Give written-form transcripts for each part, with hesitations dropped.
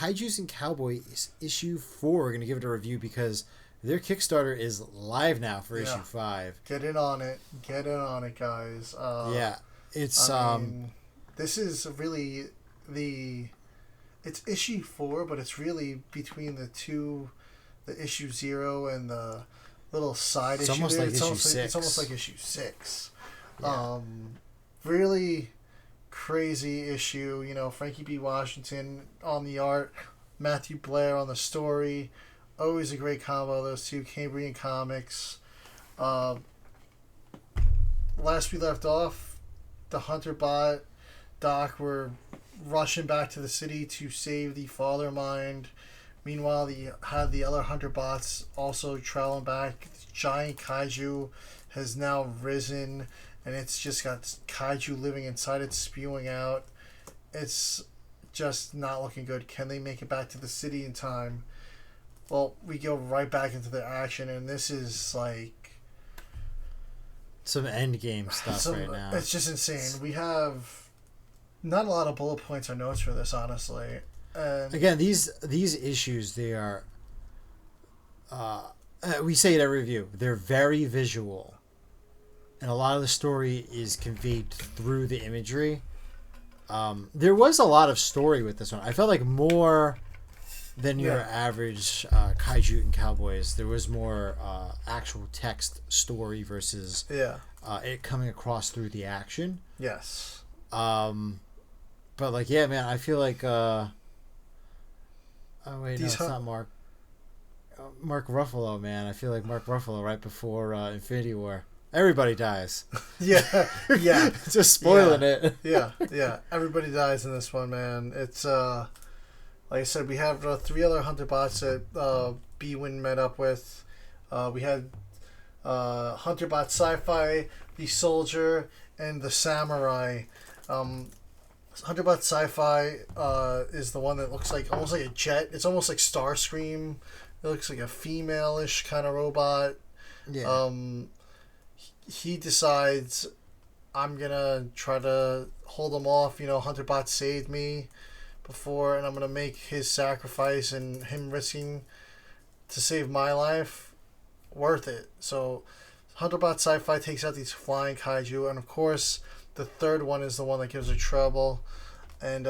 Kaijus and Cowboys issue 4. We're gonna give it a review because their Kickstarter is live now for issue 5. Get in on it, guys. It's this is really it's issue 4, but it's really between the issue 0 and the little side issue. Almost like issue 6. It's almost like issue 6. Yeah. Really crazy issue. Frankie B. Washington on the art, Matthew Blair on the story. Always a great combo, those two. Cambrian Comics. Last we left off, the Hunter Bot Doc were rushing back to the city to save the Father Mind. Meanwhile, had the other Hunter Bots also traveling back. The giant Kaiju has now risen, and it's just got Kaiju living inside it, spewing out. It's just not looking good. Can they make it back to the city in time? Well, we go right back into the action, and this is like some end game stuff right now. It's just insane. We have not a lot of bullet points or notes for this, honestly. And again, these issues, they are we say it every review, they're very visual, and a lot of the story is conveyed through the imagery. There was a lot of story with this one. I felt like more than your average Kaiju and Cowboys. There was more actual text story versus it coming across through the action. Yes. But like, yeah, man, I feel like oh wait, no, it's not Mark Ruffalo, man. I feel like Mark Ruffalo right before Infinity War. Everybody dies. Yeah. Just spoiling it. Yeah. Everybody dies in this one, man. It's like I said, we have 3 other Hunter Bots that B-Win met up with. We had Hunter Bot Sci-Fi, the Soldier, and the Samurai. Hunter Bot Sci-Fi is the one that looks like almost like a jet. It's almost like Starscream. It looks like a female-ish kind of robot. Yeah. He decides, I'm gonna try to hold him off. Hunter Bot saved me before, and I'm gonna make his sacrifice and him risking to save my life worth it. So Hunter Bot Sci-Fi takes out these flying Kaiju, and of course the third one is the one that gives her trouble, and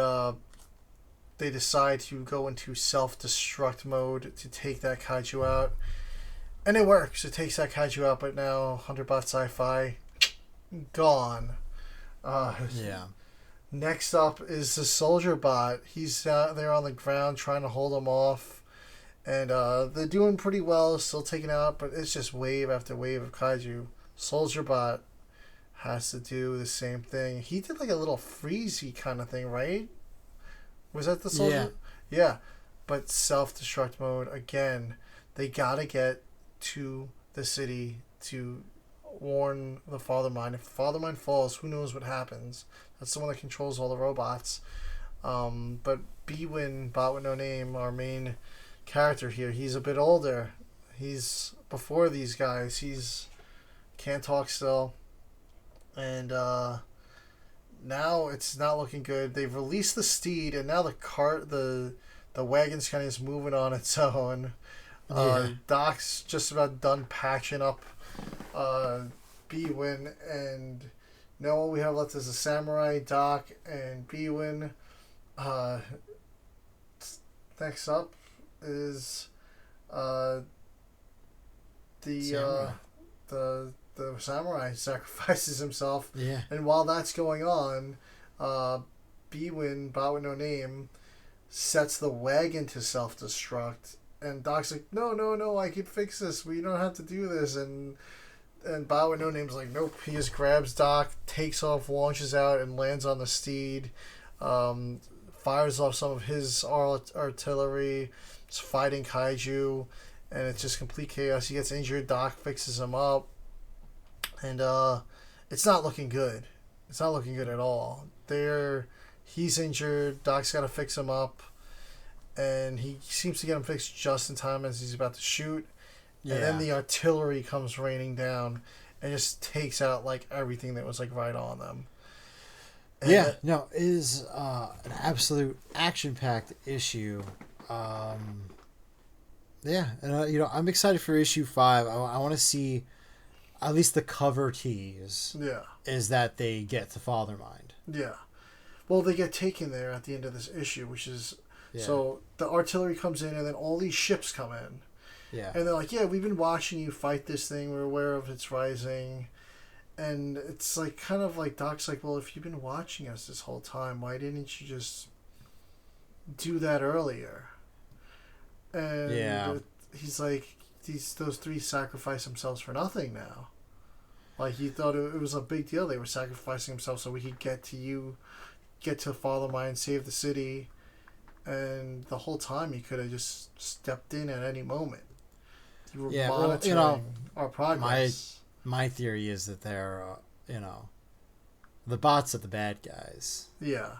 they decide to go into self-destruct mode to take that Kaiju out. And it works. It takes that Kaiju out, but now Hunter Bot Sci-Fi gone. Next up is the Soldier Bot. He's there on the ground trying to hold him off. And they're doing pretty well, still taking out, but it's just wave after wave of Kaiju. Soldier Bot has to do the same thing. He did like a little freezy kind of thing, right? Was that the Soldier? Yeah. But self-destruct mode, again, they gotta get to the city to warn the Father Mind. If the Father Mind falls, who knows what happens? That's the one that controls all the robots. But B-Win, Bot with No Name, our main character here, he's a bit older. He's before these guys. He's can't talk still. And now it's not looking good. They've released the steed, and now the cart, the wagon's kind of just moving on its own. Doc's just about done patching up B-Win, and now all we have left is a Samurai, Doc, and B-Win. Next up is the Samurai sacrifices himself. Yeah. And while that's going on, B-Win, Bot with No Name, sets the wagon to self-destruct. And Doc's like, no, I can fix this. We don't have to do this. And Bot with No Name's like, nope. He just grabs Doc, takes off, launches out, and lands on the steed. Fires off some of his artillery. Is fighting Kaiju. And it's just complete chaos. He gets injured. Doc fixes him up. And it's not looking good. It's not looking good at all. He's injured. Doc's got to fix him up. And he seems to get him fixed just in time as he's about to shoot. Yeah. And then the artillery comes raining down and just takes out like everything that was like right on them. Yeah, no, it is an absolute action-packed issue. Yeah, and I'm excited for issue 5. I want to see at least the cover tease. Yeah. Is that they get to Fathermind. Yeah. Well, they get taken there at the end of this issue, which is so the artillery comes in, and then all these ships come in. Yeah. And they're like, "Yeah, we've been watching you fight this thing. We're aware of its rising." And it's like kind of like Doc's like, "Well, if you've been watching us this whole time, why didn't you just do that earlier?" And he's like, those 3 sacrifice themselves for nothing now. Like, he thought it was a big deal. They were sacrificing themselves so we could get to Fathermind, save the city. And the whole time, you could have just stepped in at any moment. You were monitoring our progress. My theory is that they're, the bots are the bad guys. Yeah.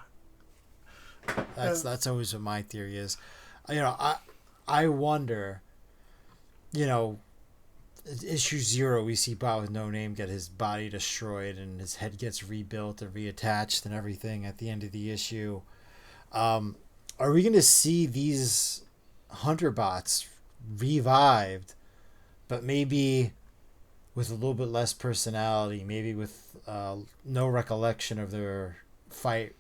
That's always what my theory is. I wonder, issue 0, we see Bot with no name get his body destroyed and his head gets rebuilt and reattached and everything at the end of the issue. Are we going to see these hunter bots revived, but maybe with a little bit less personality, maybe with no recollection of their fight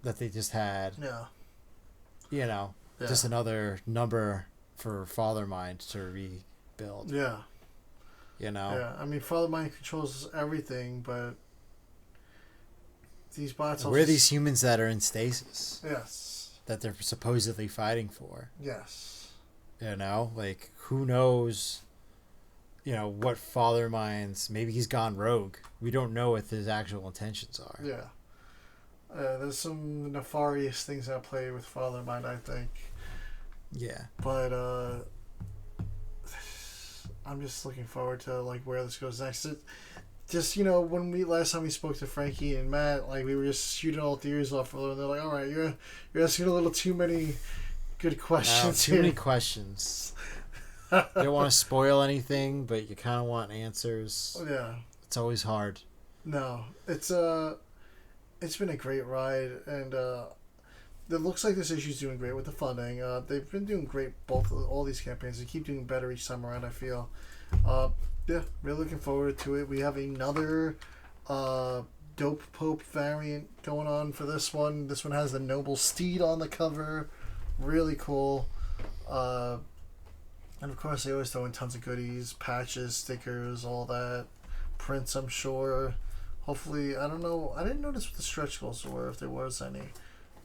that they just had? Yeah. Just another number for Fathermind to rebuild. Yeah. Yeah, I mean, Fathermind controls everything, but these bots also... We're these humans that are in stasis. Yes. That they're supposedly fighting for. Yes. Like, who knows, what Fathermind's... Maybe he's gone rogue. We don't know what his actual intentions are. Yeah. There's some nefarious things at play with Fathermind, I think. Yeah. But, I'm just looking forward to, like, where this goes next. When last time we spoke to Frankie and Matt, like, we were just shooting all theories off of them, and they're like, all right, you're asking a little too many good questions. Too many questions. You don't want to spoil anything, but you kind of want answers. Yeah. It's always hard. No. It's been a great ride, and it looks like this issue's doing great with the funding. They've been doing great, all these campaigns. They keep doing better each time around, I feel. Yeah, really looking forward to it. We have another Dope Pope variant going on for this one. This one has the Noble Steed on the cover. Really cool. And of course, they always throw in tons of goodies, patches, stickers, all that. Prints, I'm sure. Hopefully, I don't know. I didn't notice what the stretch goals were, if there was any.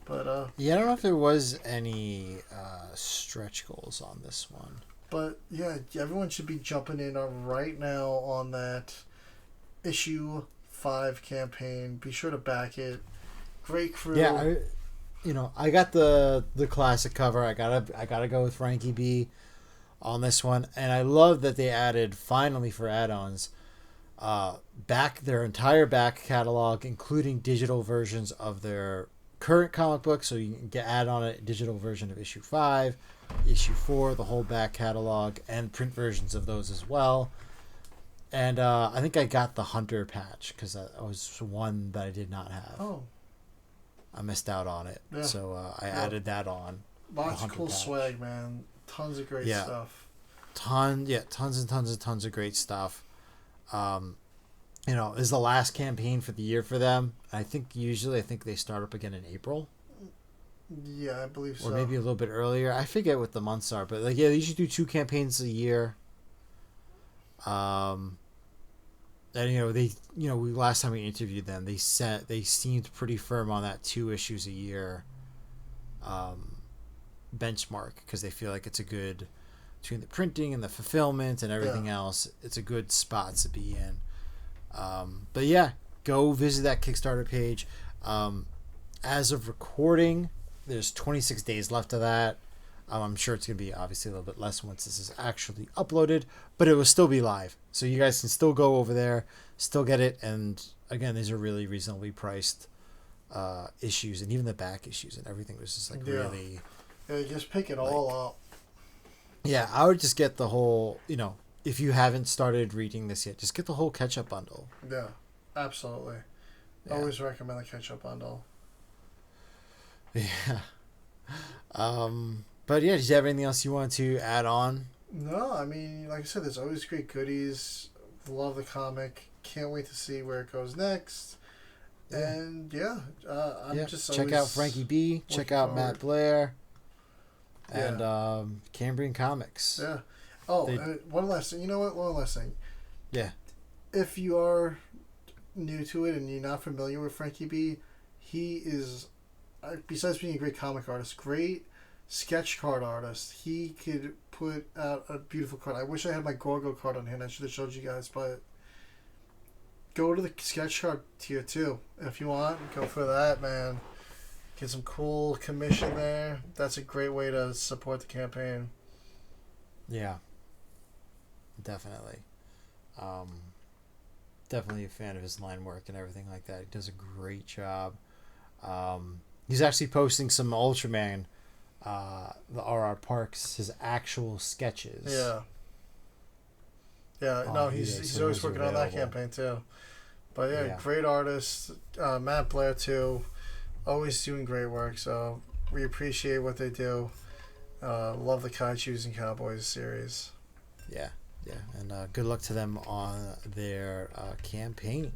But I don't know if there was any stretch goals on this one. But yeah, everyone should be jumping in right now on that issue 5 campaign. Be sure to back it. Great crew. Yeah, I got the classic cover. I gotta go with Frankie B on this one, and I love that they added, finally for add-ons, back their entire back catalog, including digital versions of their current comic book, so you can add on a digital version of issue 5, issue 4, the whole back catalog, and print versions of those as well. And I think I got the Hunter patch because that was one that I did not have. Oh, I missed out on it, so I added that on. Lots of cool swag, man. Tons of great stuff. Tons and tons of great stuff. This is the last campaign for the year for them. I think they start up again in April. Yeah, I believe so. Or maybe a little bit earlier. I forget what the months are, but they usually do 2 campaigns a year. And last time we interviewed them, they seemed pretty firm on that 2 issues a year benchmark, because they feel like it's a good, between the printing and the fulfillment and everything else, it's a good spot to be in. But yeah, go visit that Kickstarter page. As of recording, there's 26 days left of that. I'm sure it's going to be obviously a little bit less once this is actually uploaded, but it will still be live. So you guys can still go over there, still get it. And again, these are really reasonably priced issues, and even the back issues and everything was just like really... Yeah, just pick it all up. Yeah, I would just get the whole, if you haven't started reading this yet, just get the whole catch-up bundle. Yeah, absolutely. Yeah. Always recommend the ketchup bundle. Yeah. But yeah, did you have anything else you want to add on? No, I mean, like I said, there's always great goodies. Love the comic. Can't wait to see where it goes next. Yeah. And yeah, I'm just check out Frankie B. Check out Matt Blair. And Cambrian Comics. Yeah. Oh, and one last thing. You know what? One last thing. Yeah. If you are new to it and you're not familiar with Frankie B, he is, besides being a great comic artist, great sketch card artist. He could put out a beautiful card. I wish I had my Gorgo card on hand. I should have showed you guys, but go to the sketch card tier too. If you want, go for that, man. Get some cool commission there. That's a great way to support the campaign. Yeah. Definitely. Definitely a fan of his line work and everything like that. He does a great job. He's actually posting some Ultraman, the R.R. Parks, his actual sketches. Yeah. Yeah, no, he's always working on that campaign too. But yeah, great artist. Matt Blair too. Always doing great work, so we appreciate what they do. Love the Kaijus and Cowboys series. Yeah, and good luck to them on their campaign.